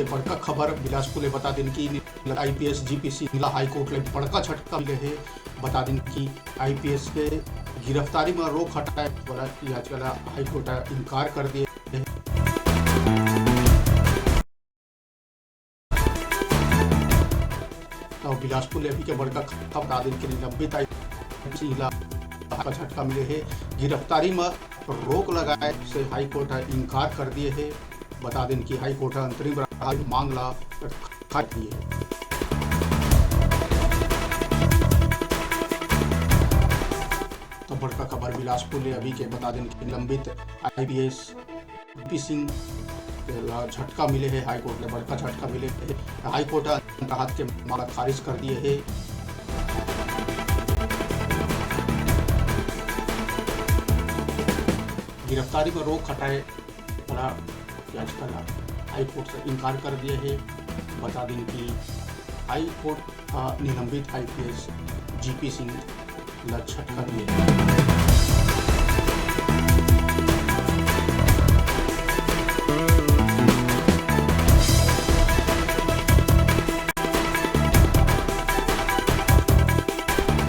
बड़का खबर बिलासपुर ले बता दिन कि आईपीएस जीपीसी नीला हाईकोर्ट ले बड़का झटका मिले है। बता दिन कि आईपीएस के गिरफ्तारी में रोक हटाए वाला याचिका हाईकोर्ट इनकार कर दिए। तो बिलासपुर ले अभी के बड़का खबर बता दिन कि निलंबित आईपीएस नीला का झटका मिले है। गिरफ्तारी में रोक लगाए से हाईकोर्ट इनकार कर दिए है। बता दें कि हाईकोर्ट अंतरिम मांगला खा दिए है। तो बड़का खबर बिलासपुर ले अभी के बता दें कि निलंबित आईपीएस पी सिंह झटका मिले है। हाईकोर्ट ने बड़का झटका मिले है। हाईकोर्ट राहत के मांग खारिज कर दिए है। गिरफ्तारी में रोक हटाए वाला याचिका हाईकोर्ट से इनकार कर दिए है। बता दें कि हाईकोर्ट का निलंबित आईपीएस जीपी सिंह झटका दिए।